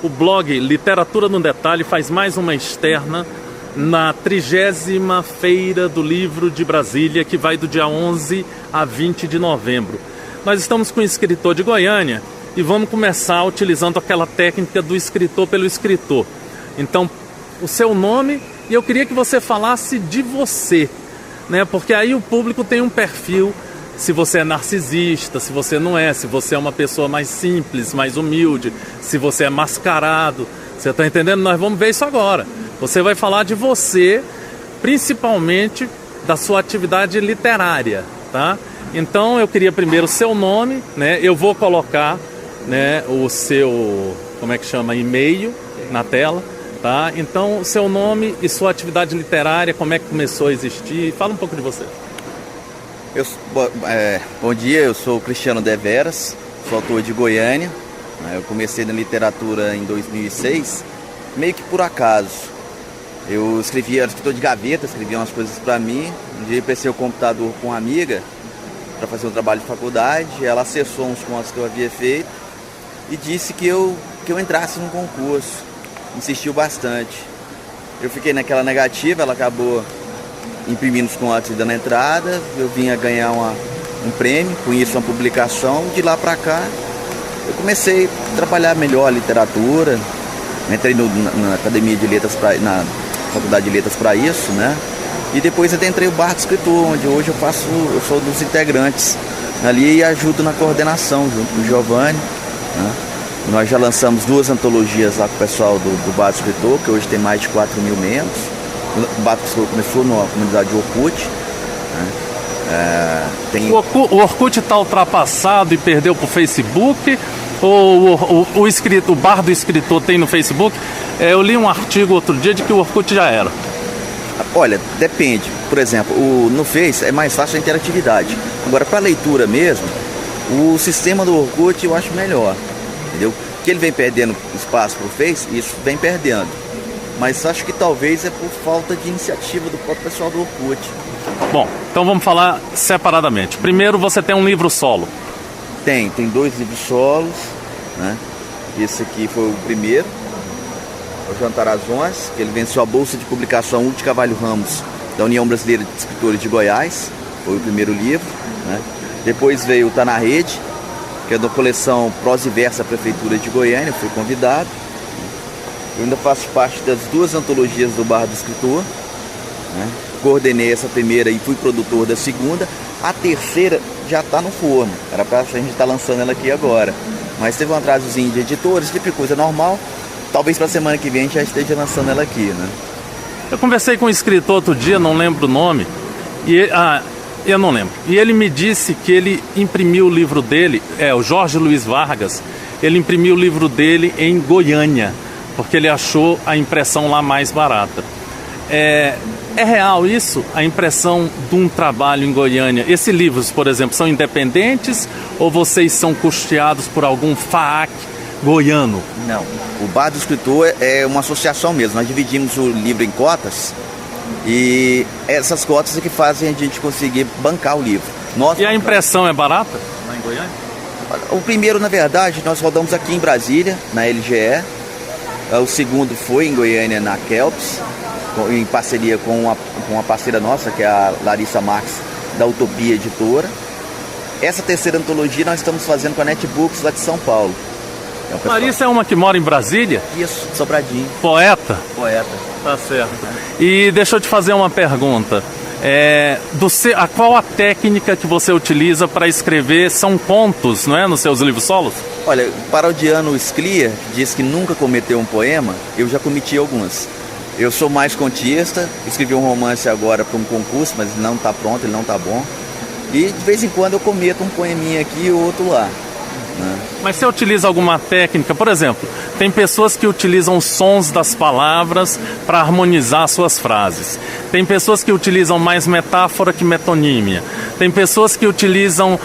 O blog Literatura no Detalhe faz mais uma externa na 30ª Feira do Livro de Brasília, que vai do dia 11 a 20 de novembro. Nós estamos com um escritor de Goiânia e vamos começar utilizando aquela técnica do escritor pelo escritor. Então, o seu nome, e eu queria que você falasse de você, né? Porque aí o público tem um perfil, se você é narcisista, se você não é, se você é uma pessoa mais simples, mais humilde, se você é mascarado. Você está entendendo? Nós vamos ver isso agora. Você vai falar de você, principalmente da sua atividade literária, tá? Então eu queria primeiro o seu nome, né? Eu vou colocar, né, o seu, como é que chama, e-mail na tela, tá? Então o seu nome e sua atividade literária, como é que começou a existir? Fala um pouco de você. Bom dia, eu sou o Cristiano Deveras, sou autor de Goiânia. Eu comecei na literatura em 2006, meio que por acaso. Eu era escritor de gaveta, escrevia umas coisas para mim. Um dia eu prestei o computador com uma amiga para fazer um trabalho de faculdade. Ela acessou uns contos que eu havia feito e disse que eu entrasse num concurso. Insistiu bastante. Eu fiquei naquela negativa, ela acabou imprimindo os contos e dando entrada. Eu vim a ganhar um prêmio, com isso uma publicação. De lá para cá eu comecei a trabalhar melhor a literatura. Entrei na Academia de Letras, na Faculdade de Letras para isso, né? E depois entrei o Bar do Escritor, onde hoje eu sou dos integrantes ali e ajudo na coordenação junto com o Giovanni, né? Nós já lançamos 2 antologias lá com o pessoal do Bar do Escritor, que hoje tem mais de 4 mil membros. O Bar do Escritor começou na comunidade de Orkut, né? O Orkut está ultrapassado e perdeu para o Facebook? Ou o Bar do Escritor tem no Facebook? Eu li um artigo outro dia de que o Orkut já era. Olha, depende. Por exemplo, no Face é mais fácil a interatividade. Agora, para leitura mesmo, o sistema do Orkut eu acho melhor. Entendeu? Que ele vem perdendo espaço para o Face, isso vem perdendo. Mas acho que talvez é por falta de iniciativa do próprio pessoal do Orkut. Bom, então vamos falar separadamente. Primeiro, você tem um livro solo. Tem 2 livros solos, né? Esse aqui foi o primeiro, o Jantar às 11, que ele venceu a bolsa de publicação Hugo de Carvalho Ramos da União Brasileira de Escritores de Goiás, foi o primeiro livro, né? Depois veio o Tá na Rede, que é da coleção Prosa e Verso da Prefeitura de Goiânia, fui convidado. Eu ainda faço parte das 2 antologias do Bar do Escritor, né? Coordenei essa primeira e fui produtor da segunda. A terceira já está no forno, era para a gente estar lançando ela aqui agora. Mas teve um atrasozinho de editores, tipo coisa normal. Talvez para a semana que vem a gente já esteja lançando ela aqui, né? Eu conversei com um escritor outro dia, não lembro o nome, eu não lembro. E ele me disse que ele imprimiu o livro dele, o Jorge Luiz Vargas, ele imprimiu o livro dele em Goiânia, porque ele achou a impressão lá mais barata. É real isso? A impressão de um trabalho em Goiânia? Esses livros, por exemplo, são independentes ou vocês são custeados por algum FAAC goiano? Não, o Bar do Escritor é uma associação mesmo. Nós dividimos o livro em cotas e essas cotas é que fazem a gente conseguir bancar o livro. E a impressão é barata lá em Goiânia? O primeiro, na verdade, nós rodamos aqui em Brasília, na LGE. O segundo foi em Goiânia, na Kelps, em parceria com uma parceira nossa, que é a Larissa Marques, da Utopia Editora. Essa terceira antologia nós estamos fazendo com a Netbooks lá de São Paulo. Larissa é uma que mora em Brasília? Isso, Sobradinho. Poeta? Poeta. Tá certo. E deixa eu te fazer uma pergunta. Qual a técnica que você utiliza para escrever? São contos, não é? Nos seus livros solos? Olha, parodiando o Sclia, que diz que nunca cometeu um poema, eu já cometi alguns. Eu sou mais contista, escrevi um romance agora para um concurso, mas ele não está pronto, ele não está bom. E de vez em quando eu cometo um poeminha aqui e outro lá, né? Mas você utiliza alguma técnica? Por exemplo, tem pessoas que utilizam sons das palavras para harmonizar suas frases. Tem pessoas que utilizam mais metáfora que metonímia. Tem pessoas que utilizam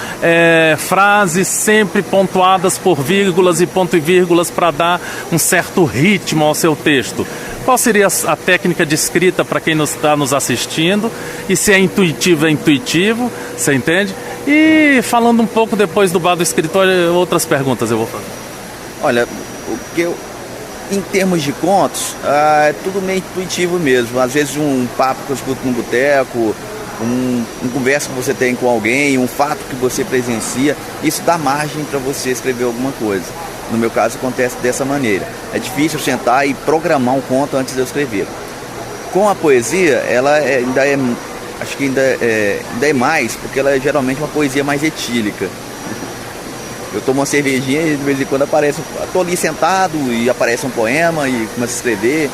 frases sempre pontuadas por vírgulas e ponto e vírgulas para dar um certo ritmo ao seu texto. Qual seria a técnica de escrita para quem está nos assistindo? E se é intuitivo, você entende? E falando um pouco depois do Bar do Escritor, outras perguntas eu vou fazer. Olha, o que Em termos de contos, é tudo meio intuitivo mesmo. Às vezes um papo que eu escuto num boteco, um conversa que você tem com alguém, um fato que você presencia, isso dá margem para você escrever alguma coisa. No meu caso acontece dessa maneira. É difícil sentar e programar um conto antes de eu escrever. Com a poesia, ela acho que ainda é mais, porque ela é geralmente uma poesia mais etílica. Eu tomo uma cervejinha e de vez em quando estou ali sentado e aparece um poema e começo a escrever.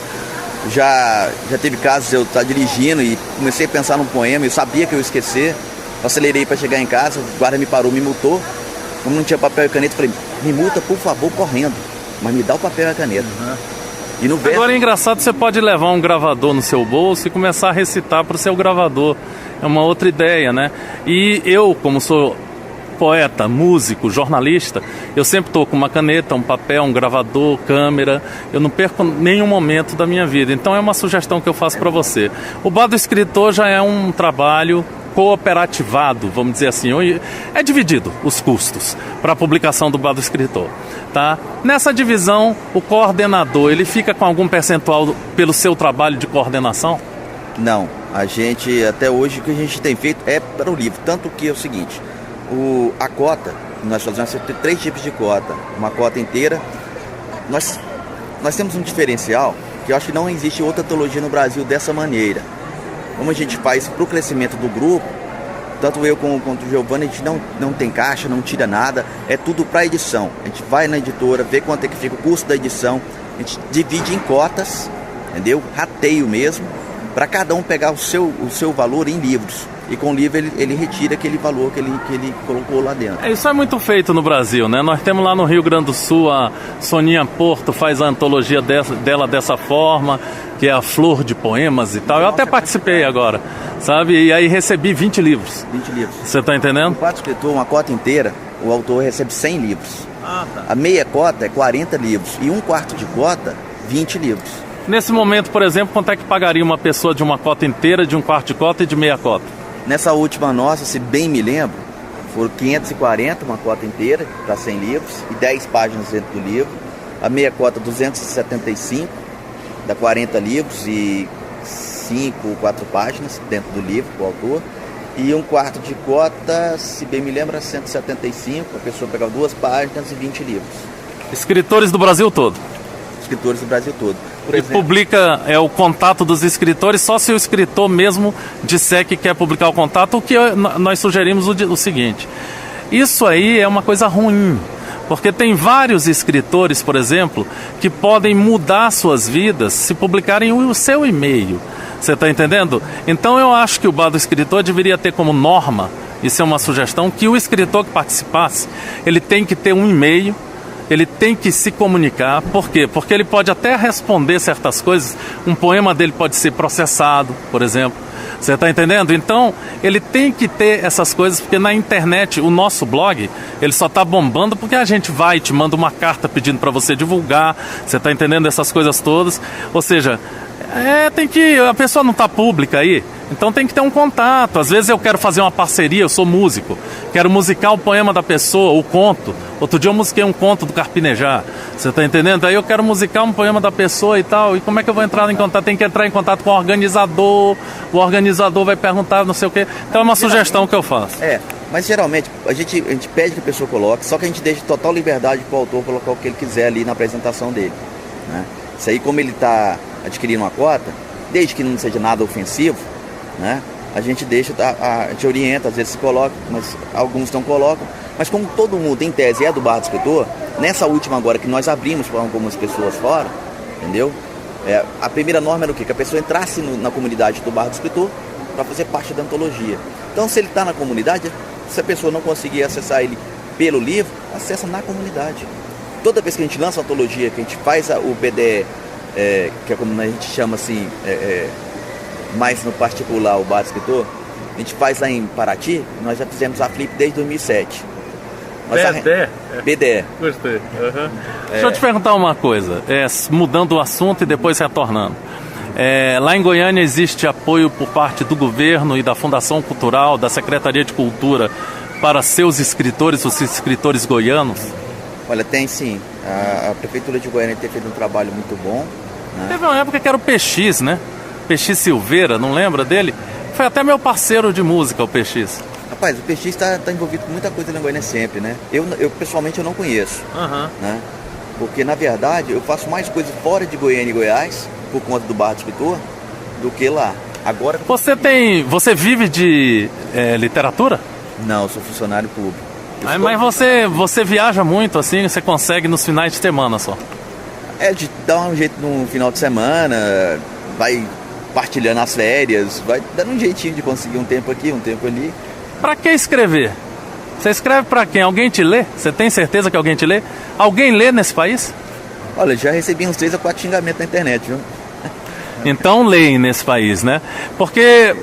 Já teve casos de eu estar dirigindo e comecei a pensar num poema, eu sabia que eu ia esquecer. Acelerei para chegar em casa, o guarda me parou, me multou. Como não tinha papel e caneta, eu falei, me multa por favor correndo, mas me dá o papel e a caneta. E no verso... Agora é engraçado, você pode levar um gravador no seu bolso e começar a recitar para o seu gravador. É uma outra ideia, né? E eu, como sou poeta, músico, jornalista, eu sempre estou com uma caneta, um papel, um gravador, câmera. Eu não perco nenhum momento da minha vida. Então é uma sugestão que eu faço para você. O Bar do Escritor já é um trabalho cooperativado, vamos dizer assim. É dividido os custos para a publicação do Bar do Escritor, tá? Nessa divisão, o coordenador, ele fica com algum percentual pelo seu trabalho de coordenação? Não, a gente, até hoje, o que a gente tem feito é para o livro. Tanto que é o seguinte, a cota, nós fazemos 3 tipos de cota. Uma cota inteira. Nós temos um diferencial que eu acho que não existe outra antologia no Brasil dessa maneira. Como a gente faz para o crescimento do grupo, tanto eu quanto o Giovanni, a gente não tem caixa, não tira nada, é tudo para edição. A gente vai na editora, vê quanto é que fica o custo da edição, a gente divide em cotas, entendeu? Rateio mesmo, para cada um pegar o seu valor em livros. E com o livro ele retira aquele valor que ele colocou lá dentro. Isso é muito feito no Brasil, né? Nós temos lá no Rio Grande do Sul a Soninha Porto faz a antologia dela dessa forma, que é a Flor de Poemas e tal. Eu até participei agora, sabe? E aí recebi 20 livros. 20 livros. Você está entendendo? No quarto escritor, uma cota inteira, o autor recebe 100 livros. Ah, tá. A meia cota é 40 livros. E um quarto de cota, 20 livros. Nesse momento, por exemplo, quanto é que pagaria uma pessoa de uma cota inteira, de um quarto de cota e de meia cota? Nessa última nossa, se bem me lembro, foram 540, uma cota inteira, para 100 livros, e 10 páginas dentro do livro. A meia cota, 275, dá 40 livros e 5 ou 4 páginas dentro do livro, com o autor. E um quarto de cota, se bem me lembro, 175, a pessoa pegava 2 páginas e 20 livros. Escritores do Brasil todo? Escritores do Brasil todo. Por exemplo, publica o contato dos escritores só se o escritor mesmo disser que quer publicar o contato. O que nós sugerimos o seguinte: isso aí é uma coisa ruim, porque tem vários escritores, por exemplo, que podem mudar suas vidas se publicarem o seu e-mail. Você está entendendo? Então eu acho que o Bar do Escritor deveria ter como norma, isso é uma sugestão, que o escritor que participasse, ele tem que ter um e-mail. Ele tem que se comunicar. Por quê? Porque ele pode até responder certas coisas. Um poema dele pode ser processado, por exemplo. Você está entendendo? Então, ele tem que ter essas coisas, porque na internet, o nosso blog, ele só está bombando porque a gente vai e te manda uma carta pedindo para você divulgar. Você está entendendo essas coisas todas? Ou seja, a pessoa não está pública aí, então tem que ter um contato. Às vezes eu quero fazer uma parceria, eu sou músico, quero musicar o poema da pessoa, o conto. Outro dia eu musiquei um conto do Carpinejar, você está entendendo? Aí eu quero musicar um poema da pessoa e tal, e como é que eu vou entrar em contato? Tem que entrar em contato com o organizador vai perguntar não sei o quê. Então é uma sugestão que eu faço. Mas geralmente a gente pede que a pessoa coloque, só que a gente deixa total liberdade para o autor colocar o que ele quiser ali na apresentação dele, né? Isso aí, como ele está adquirindo uma cota, desde que não seja nada ofensivo, né? A gente deixa, a gente orienta, às vezes se coloca, mas alguns não colocam. Mas como todo mundo, em tese, é do Bar do Escritor, nessa última agora que nós abrimos para algumas pessoas fora, entendeu? A primeira norma era o quê? Que a pessoa entrasse na comunidade do Bar do Escritor para fazer parte da antologia. Então, se ele está na comunidade, se a pessoa não conseguir acessar ele pelo livro, acessa na comunidade. Toda vez que a gente lança uma antologia, que a gente faz o BDE, que é como a gente chama assim, mais no particular, o Bar do Escritor, a gente faz lá em Paraty, nós já fizemos a Flip desde 2007. BDE. Gostei. Uhum. Deixa eu te perguntar uma coisa, mudando o assunto e depois retornando. Lá em Goiânia existe apoio por parte do governo e da Fundação Cultural, da Secretaria de Cultura, para seus escritores, os escritores goianos? Olha, tem sim. A Prefeitura de Goiânia tem feito um trabalho muito bom, né? Teve uma época que era o PX, né? PX Silveira, não lembra dele? Foi até meu parceiro de música, o PX. Rapaz, o PX está envolvido com muita coisa na Goiânia sempre, né? Eu pessoalmente eu não conheço, né? Porque na verdade eu faço mais coisas fora de Goiânia e Goiás, por conta do Bar do Escritor, do que lá. Agora... Você vive de literatura? Não, eu sou funcionário público. Mas você viaja muito, assim, você consegue nos finais de semana só? De dar um jeito no final de semana, vai partilhando as férias, vai dando um jeitinho de conseguir um tempo aqui, um tempo ali. Pra que escrever? Você escreve pra quem? Alguém te lê? Você tem certeza que alguém te lê? Alguém lê nesse país? Olha, já recebi uns 3 a 4 xingamentos na internet, viu? Então leem nesse país, né? Porque...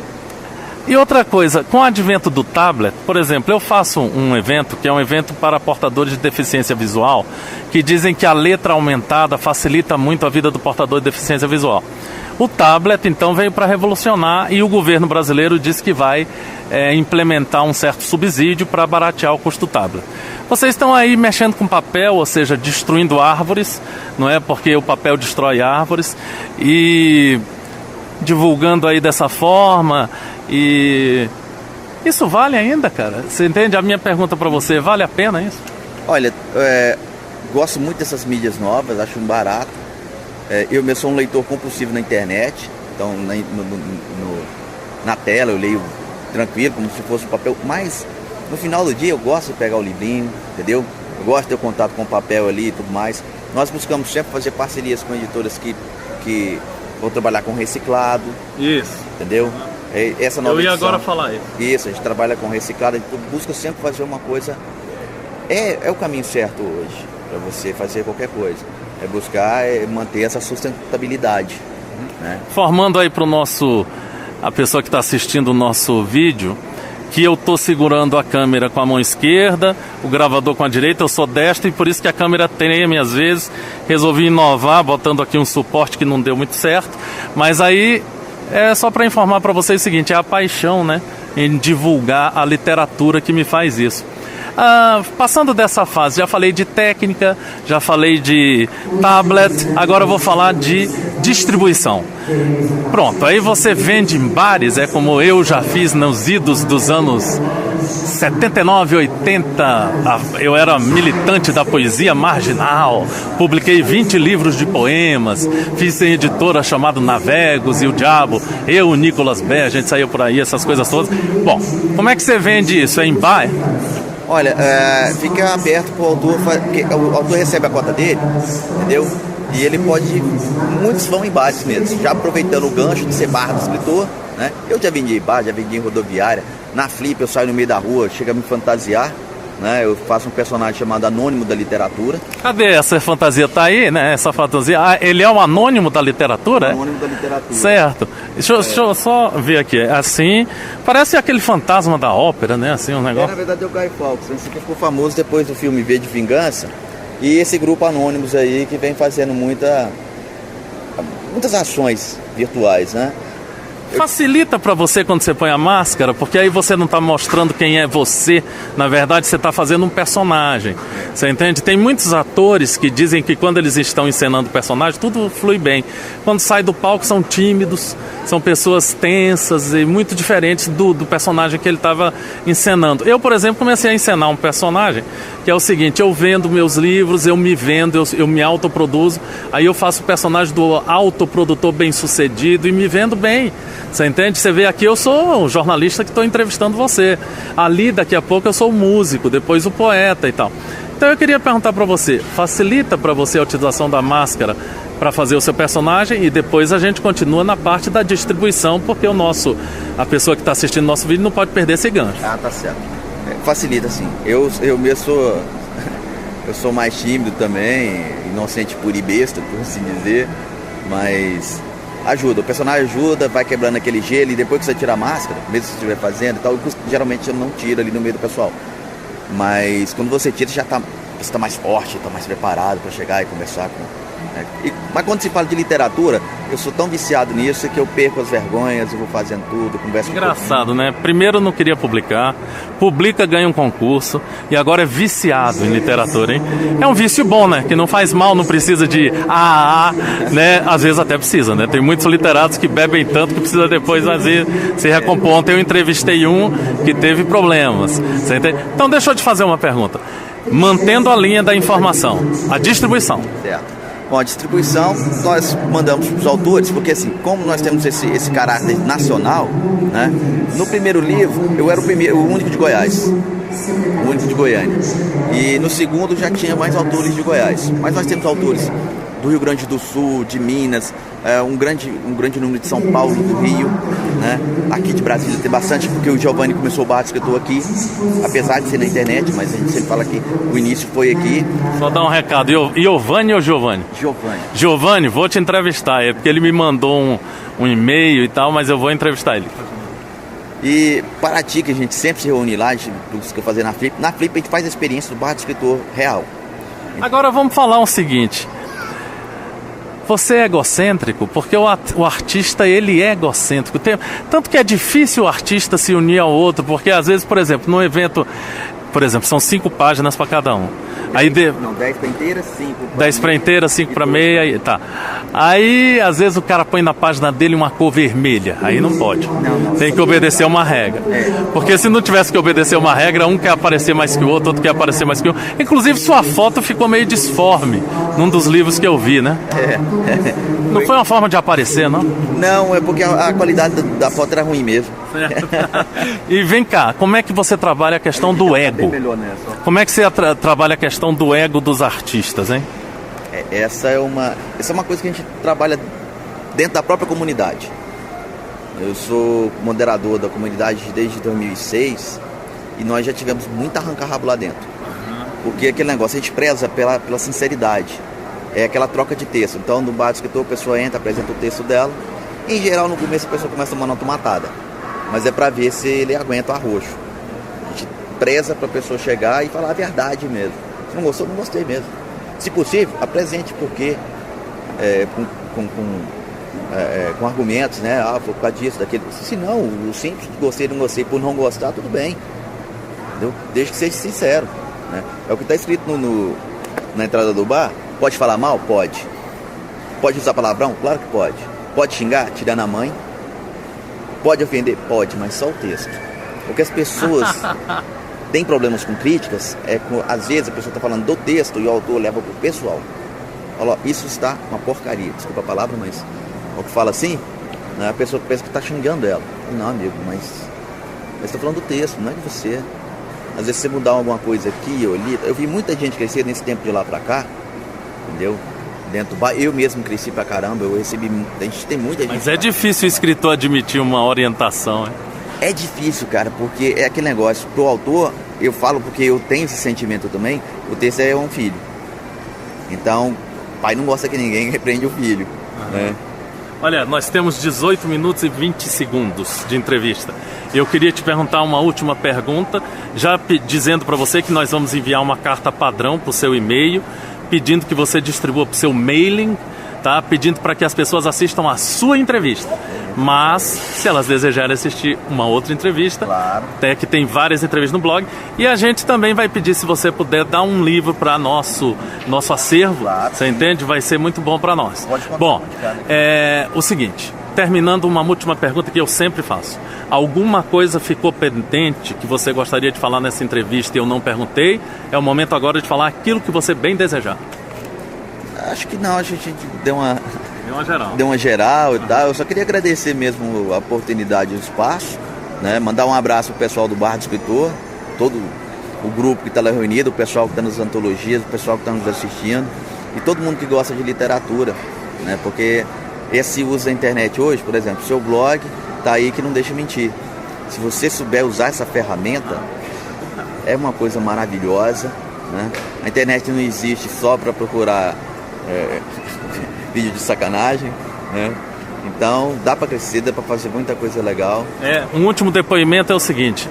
E outra coisa, com o advento do tablet, por exemplo, eu faço um evento que é um evento para portadores de deficiência visual, que dizem que a letra aumentada facilita muito a vida do portador de deficiência visual. O tablet, então, veio para revolucionar e o governo brasileiro disse que vai implementar um certo subsídio para baratear o custo do tablet. Vocês estão aí mexendo com papel, ou seja, destruindo árvores, não é? Porque o papel destrói árvores, e divulgando aí dessa forma, e isso vale ainda, cara? Você entende? A minha pergunta para você, vale a pena isso? Olha, gosto muito dessas mídias novas, acho um barato. Eu mesmo sou um leitor compulsivo na internet, então na tela eu leio tranquilo, como se fosse um papel, mas no final do dia eu gosto de pegar o livrinho, entendeu? Eu gosto de ter contato com o papel ali e tudo mais. Nós buscamos sempre fazer parcerias com editoras que vão trabalhar com reciclado. Isso. Entendeu? Essa nova eu ia edição, agora falar isso. Isso, a gente trabalha com reciclado, a gente busca sempre fazer uma coisa. É o caminho certo hoje, para você fazer qualquer coisa. É buscar manter essa sustentabilidade, né? Formando aí para a pessoa que está assistindo o nosso vídeo, que eu estou segurando a câmera com a mão esquerda, o gravador com a direita, eu sou destro e por isso que a câmera treme às vezes. Resolvi inovar, botando aqui um suporte que não deu muito certo, mas aí é só para informar para vocês o seguinte, é a paixão, né, em divulgar a literatura que me faz isso. Passando dessa fase, já falei de técnica, já falei de tablet, agora eu vou falar de distribuição. Pronto, aí você vende em bares, como eu já fiz nos idos dos anos 79, 80, eu era militante da poesia marginal, publiquei 20 livros de poemas, fiz em editora chamada Navegos e o Diabo, eu, o Nicolas Bé, a gente saiu por aí, essas coisas todas. Bom, como é que você vende isso? É em bar? Olha, fica aberto para o autor, porque o autor recebe a cota dele, entendeu? E ele pode, muitos vão em bares mesmo, já aproveitando o gancho de ser barra do escritor, né? Eu já vendi em bar, já vendi em rodoviária, na Flip eu saio no meio da rua, chega a me fantasiar, né? Eu faço um personagem chamado Anônimo da Literatura. Cadê essa fantasia? Tá aí, né? Essa fantasia. Ele é um anônimo da literatura? Anônimo da literatura. Certo. Deixa eu só ver aqui. Assim, parece aquele fantasma da ópera, né? Assim, um negócio. Na verdade é o Guy Fawkes, esse que ficou famoso depois do filme V de Vingança. E esse grupo Anônimos aí que vem fazendo muitas ações virtuais, né? Facilita para você quando você põe a máscara, porque aí você não está mostrando quem é você. Na verdade, você está fazendo um personagem. Você entende? Tem muitos atores que dizem que quando eles estão encenando o personagem, tudo flui bem. Quando sai do palco, são tímidos, são pessoas tensas e muito diferentes do personagem que ele estava encenando. Eu, por exemplo, comecei a encenar um personagem que é o seguinte: eu vendo meus livros, eu me vendo, eu me autoproduzo, aí eu faço o personagem do autoprodutor bem-sucedido e me vendo bem. Você entende? Você vê aqui, eu sou o jornalista que estou entrevistando você. Ali, daqui a pouco, eu sou o músico, depois o poeta e tal. Então eu queria perguntar para você, facilita para você a utilização da máscara para fazer o seu personagem, e depois a gente continua na parte da distribuição, porque a pessoa que está assistindo nosso vídeo não pode perder esse gancho. Ah, tá certo. Facilita, sim. Eu mesmo sou mais tímido também, inocente pura e besta, por assim dizer, mas ajuda, o personagem ajuda, vai quebrando aquele gelo, e depois que você tira a máscara, mesmo se estiver fazendo e tal, geralmente eu não tiro ali no meio do pessoal, mas quando você tira, você está mais forte, está mais preparado para chegar e conversar Mas quando se fala de literatura, eu sou tão viciado nisso que eu perco as vergonhas, eu vou fazendo tudo, converso com Engraçado, né? Primeiro não queria publicar, publica, ganha um concurso e agora é viciado em literatura, hein? É um vício bom, né? Que não faz mal, não precisa de né? Às vezes até precisa, né? Tem muitos literatos que bebem tanto que precisa depois fazer, se recompor. Ontem eu entrevistei um que teve problemas. Você entende? Então deixa eu te fazer uma pergunta. Mantendo a linha da informação, a distribuição. Certo. Bom, a distribuição nós mandamos para os autores, porque assim, como nós temos esse caráter nacional, né? No primeiro livro, eu era o único de Goiás, o único de Goiânia. E no segundo já tinha mais autores de Goiás. Mas nós temos autores do Rio Grande do Sul, de Minas, um grande número de São Paulo, do Rio, né? Aqui de Brasília tem bastante, porque o Giovanni começou o Bar do Escritor aqui, apesar de ser na internet, mas a gente sempre fala que o início foi aqui. Só dar um recado, Giovanni ou Giovanni? Giovanni. Giovanni, vou te entrevistar, porque ele me mandou um e-mail e tal, mas eu vou entrevistar ele. E Paraty, que a gente sempre se reúne lá, a gente busca fazer na Flip a gente faz a experiência do Bar do Escritor real. Agora vamos falar o seguinte... Você é egocêntrico, porque o artista, ele é egocêntrico. Tanto que é difícil o artista se unir ao outro, porque às vezes, por exemplo, num evento, por exemplo, são 5 páginas para cada um. Aí 10 para inteira, 5 10 para inteira, 5 para meia, aí, tá. Aí, às vezes, o cara põe na página dele uma cor vermelha. Aí não pode. Tem que obedecer uma regra. Porque se não tivesse que obedecer uma regra, um quer aparecer mais que o outro quer aparecer mais que o outro. Inclusive, sua foto ficou meio disforme num dos livros que eu vi, né? Não foi uma forma de aparecer, não? Não, é porque a qualidade da foto era ruim mesmo. E vem cá, como é que você trabalha a questão do ego? Como é que você trabalha a questão do ego dos artistas, hein? Essa é uma coisa que a gente trabalha dentro da própria comunidade. Eu sou moderador da comunidade desde 2006 e nós já tivemos muito arranca-rabo lá dentro. Porque aquele negócio, a gente preza pela sinceridade. É aquela troca de texto. Então, no Bar do Escritor, a pessoa entra, apresenta o texto dela. Em geral, no começo, a pessoa começa a tomar nota matada. Mas é pra ver se ele aguenta o arroxo. A gente preza pra pessoa chegar e falar a verdade mesmo. Se não gostou, não gostei mesmo. Se possível, apresente porque com argumentos, né? Foi por causa disso, daquele. Se não, o simples, gostei, não gostei, por não gostar, tudo bem. Entendeu? Desde que seja sincero, né? É o que está escrito na entrada do bar. Pode falar mal? Pode. Pode usar palavrão? Claro que pode. Pode xingar? Tirar na mãe? Pode ofender? Pode, mas só o texto. Porque as pessoas têm problemas com críticas, às vezes a pessoa está falando do texto e o autor leva para o pessoal. Fala, isso está uma porcaria, desculpa a palavra, mas o que fala assim, né, a pessoa pensa que está xingando ela. Não, amigo, mas está falando do texto, não é de você. Às vezes você mudar alguma coisa aqui ou ali. Eu vi muita gente crescer nesse tempo de lá para cá, entendeu? Dentro do bar, eu mesmo cresci pra caramba, a gente tem muita gente. Mas é difícil o escritor admitir uma orientação, hein? É difícil, cara, porque é aquele negócio, pro autor, eu falo porque eu tenho esse sentimento também, o texto é um filho. Então, pai não gosta que ninguém repreende o filho, né? Olha, nós temos 18 minutos e 20 segundos de entrevista. Eu queria te perguntar uma última pergunta, já dizendo para você que nós vamos enviar uma carta padrão pro seu e-mail, pedindo que você distribua para o seu mailing, tá? Pedindo para que as pessoas assistam a sua entrevista. Mas, se elas desejarem assistir uma outra entrevista, claro, até que tem várias entrevistas no blog, e a gente também vai pedir, se você puder, dar um livro para nosso acervo, claro, você entende? Vai ser muito bom para nós. Pode contar. Bom, o seguinte, terminando uma última pergunta que eu sempre faço. Alguma coisa ficou pendente que você gostaria de falar nessa entrevista e eu não perguntei? É o momento agora de falar aquilo que você bem desejar. Acho que não, a gente deu uma geral. Deu uma geral e tal. Eu só queria agradecer mesmo a oportunidade e o espaço, né? Mandar um abraço pro pessoal do Bar do Escritor, todo o grupo que está lá reunido, o pessoal que está nas antologias, o pessoal que está nos assistindo e todo mundo que gosta de literatura, né? Porque esse uso da internet hoje, por exemplo, seu blog tá aí que não deixa mentir. Se você souber usar essa ferramenta, é uma coisa maravilhosa, né? A internet não existe só para procurar vídeo de sacanagem, né? Então dá para crescer, dá para fazer muita coisa legal. Um último depoimento é o seguinte: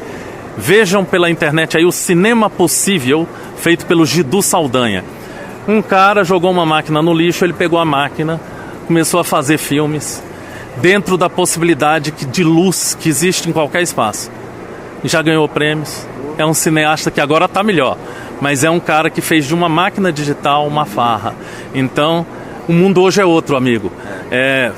vejam pela internet aí o Cinema Possível, feito pelo Gidu Saldanha. Um cara jogou uma máquina no lixo, ele pegou a máquina, começou a fazer filmes dentro da possibilidade de luz que existe em qualquer espaço. Já ganhou prêmios, é um cineasta que agora está melhor, mas é um cara que fez de uma máquina digital uma farra. Então, o mundo hoje é outro, amigo.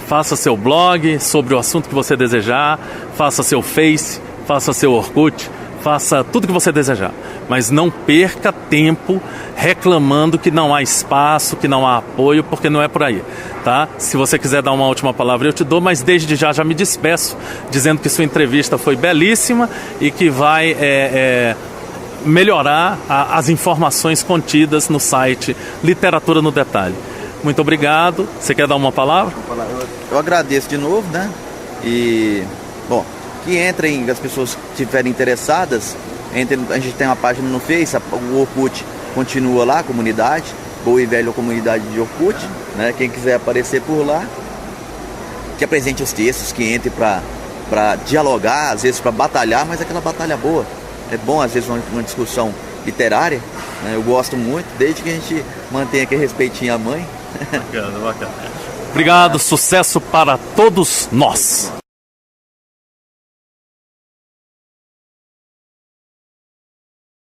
Faça seu blog sobre o assunto que você desejar, faça seu Face, faça seu Orkut, faça tudo que você desejar, mas não perca tempo reclamando que não há espaço, que não há apoio, porque não é por aí, tá? Se você quiser dar uma última palavra, eu te dou, mas desde já me despeço, dizendo que sua entrevista foi belíssima e que vai melhorar as informações contidas no site Literatura no Detalhe. Muito obrigado. Você quer dar uma palavra? Eu agradeço de novo, né? E, bom, que entrem, as pessoas que estiverem interessadas, a gente tem uma página no Face, o Orkut continua lá, a comunidade, boa e velha comunidade de Orkut, né? Quem quiser aparecer por lá, que apresente os textos, que entre para dialogar, às vezes para batalhar, mas aquela batalha boa. É bom, às vezes, uma discussão literária, né? Eu gosto muito, desde que a gente mantenha aquele respeitinho à mãe. Bacana, bacana. Obrigado, sucesso para todos nós.